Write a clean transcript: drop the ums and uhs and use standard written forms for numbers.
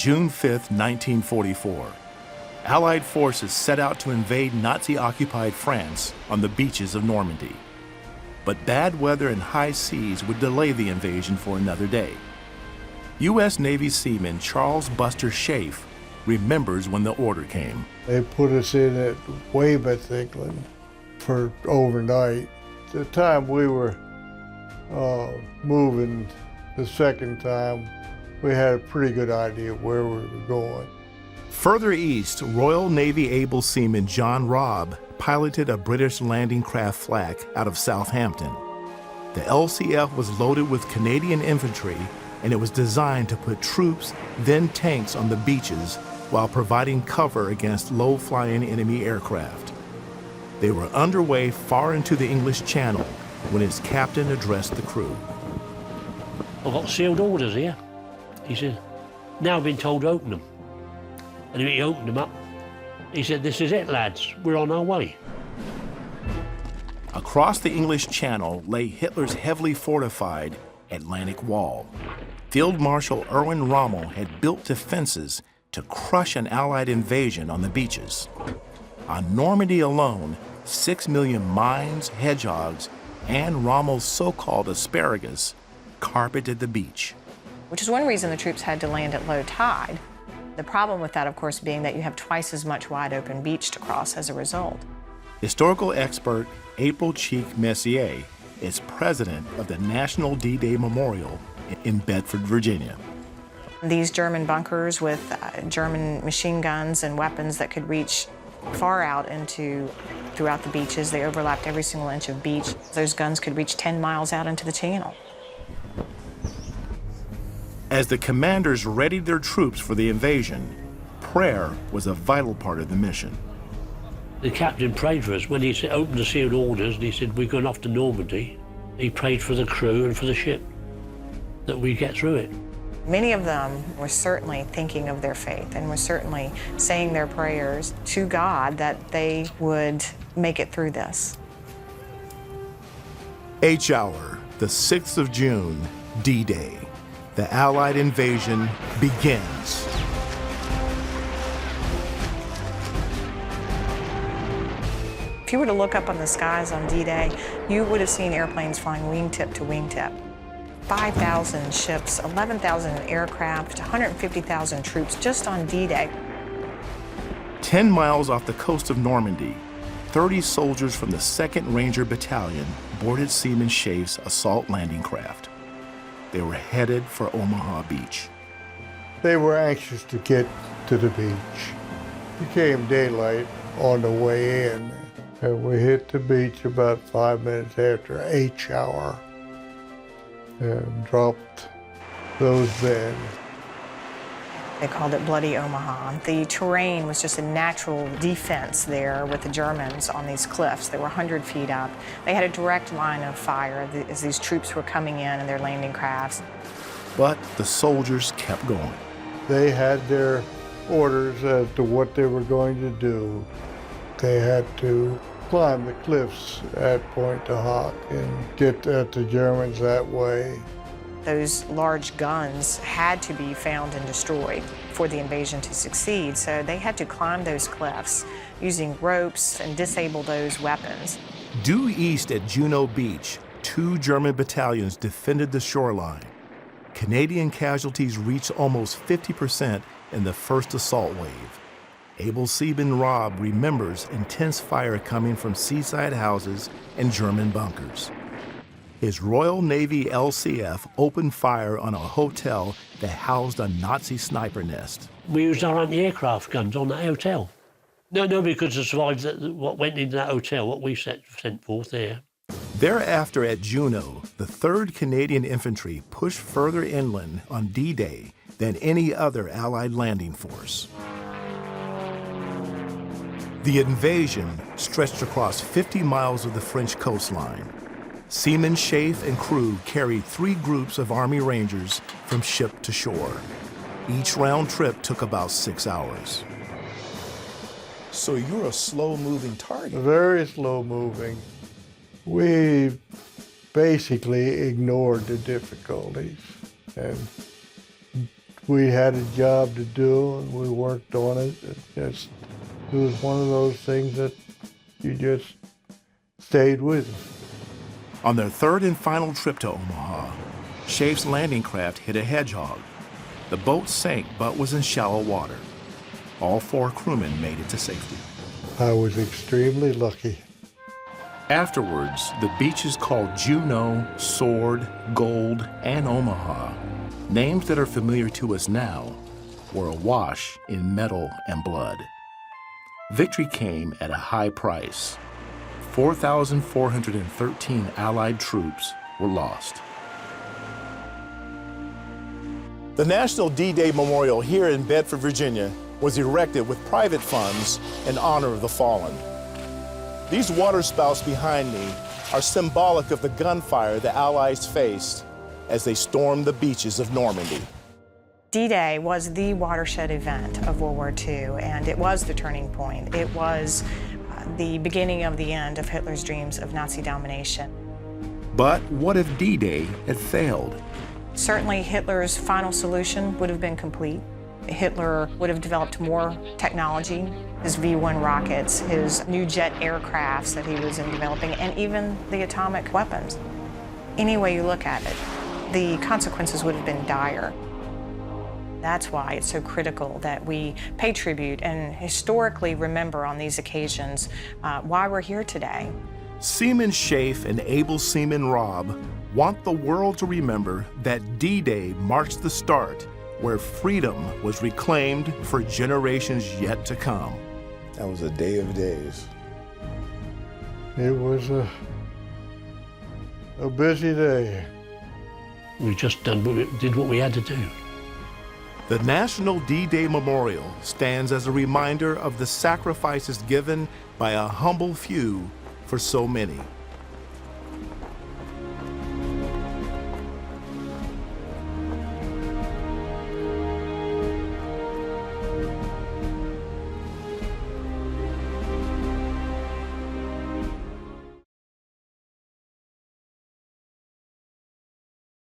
June 5, 1944. Allied forces set out to invade Nazi-occupied France on the beaches of Normandy. But bad weather and high seas would delay the invasion for another day. U.S. Navy seaman Charles Buster Schaeff remembers when the order came. They put us in at Weymouth, England for overnight. The time we were moving the second time, we had a pretty good idea where we were going. Further east, Royal Navy able seaman John Robb piloted a British landing craft flak out of Southampton. The LCF was loaded with Canadian infantry, and it was designed to put troops, then tanks, on the beaches while providing cover against low-flying enemy aircraft. They were underway far into the English Channel when its captain addressed the crew. I've got sealed orders here. He said, now I've been told to open them. And he opened them up. He said, this is it, lads, we're on our way. Across the English Channel lay Hitler's heavily fortified Atlantic Wall. Field Marshal Erwin Rommel had built defenses to crush an Allied invasion on the beaches. On Normandy alone, 6 million mines, hedgehogs, and Rommel's so-called asparagus carpeted the beach. Which is one reason the troops had to land at low tide. The problem with that, of course, being that you have twice as much wide open beach to cross as a result. Historical expert April Cheek Messier is president of the National D-Day Memorial in Bedford, Virginia. These German bunkers with German machine guns and weapons that could reach far out throughout the beaches. They overlapped every single inch of beach. Those guns could reach 10 miles out into the channel. As the commanders readied their troops for the invasion, prayer was a vital part of the mission. The captain prayed for us when he opened the sealed orders, and he said, we're going off to Normandy. He prayed for the crew and for the ship, that we'd get through it. Many of them were certainly thinking of their faith and were certainly saying their prayers to God that they would make it through this. H hour, the 6th of June, D-Day. The Allied invasion begins. If you were to look up on the skies on D-Day, you would have seen airplanes flying wingtip to wingtip. 5,000 ships, 11,000 aircraft, 150,000 troops just on D-Day. 10 miles off the coast of Normandy, 30 soldiers from the 2nd Ranger Battalion boarded Seaman Schaiff's assault landing craft. They were headed for Omaha Beach. They were anxious to get to the beach. It became daylight on the way in, and we hit the beach about 5 minutes after H hour and dropped those men. They called it Bloody Omaha. The terrain was just a natural defense there with the Germans on these cliffs. They were 100 feet up. They had a direct line of fire as these troops were coming in their landing crafts. But the soldiers kept going. They had their orders as to what they were going to do. They had to climb the cliffs at Point de Hoc and get at the Germans that way. Those large guns had to be found and destroyed for the invasion to succeed, so they had to climb those cliffs using ropes and disable those weapons. Due east at Juno Beach, 2 German battalions defended the shoreline. Canadian casualties reached almost 50% in the first assault wave. Able seaman Robb remembers intense fire coming from seaside houses and German bunkers. His Royal Navy LCF opened fire on a hotel that housed a Nazi sniper nest. We used our anti-aircraft guns on that hotel. No, because to survive what went into that hotel, what we sent forth there. Thereafter at Juno, the 3rd Canadian Infantry pushed further inland on D-Day than any other Allied landing force. The invasion stretched across 50 miles of the French coastline. Seaman Schaiff and crew carried 3 groups of Army Rangers from ship to shore. Each round trip took about 6 hours. So you're a slow-moving target. Very slow-moving. We basically ignored the difficulties and We had a job to do and we worked on it. It was one of those things that you just stayed with. On their third and final trip to Omaha, Schafe's landing craft hit a hedgehog. The boat sank but was in shallow water. All 4 crewmen made it to safety. I was extremely lucky. Afterwards, the beaches called Juneau, Sword, Gold, and Omaha, names that are familiar to us now, were awash in metal and blood. Victory came at a high price. 4,413 Allied troops were lost. The National D-Day Memorial here in Bedford, Virginia, was erected with private funds in honor of the fallen. These waterspouts behind me are symbolic of the gunfire the Allies faced as they stormed the beaches of Normandy. D-Day was the watershed event of World War II, and it was the turning point. It was the beginning of the end of Hitler's dreams of Nazi domination. But what if D-Day had failed? Certainly Hitler's final solution would have been complete. Hitler would have developed more technology, his V-1 rockets, his new jet aircrafts that he was developing, and even the atomic weapons. Any way you look at it, the consequences would have been dire. That's why it's so critical that we pay tribute and historically remember on these occasions why we're here today. Seaman Schafe and able seaman Rob want the world to remember that D-Day marks the start where freedom was reclaimed for generations yet to come. That was a day of days. It was a busy day. We just did what we had to do. The National D-Day Memorial stands as a reminder of the sacrifices given by a humble few for so many.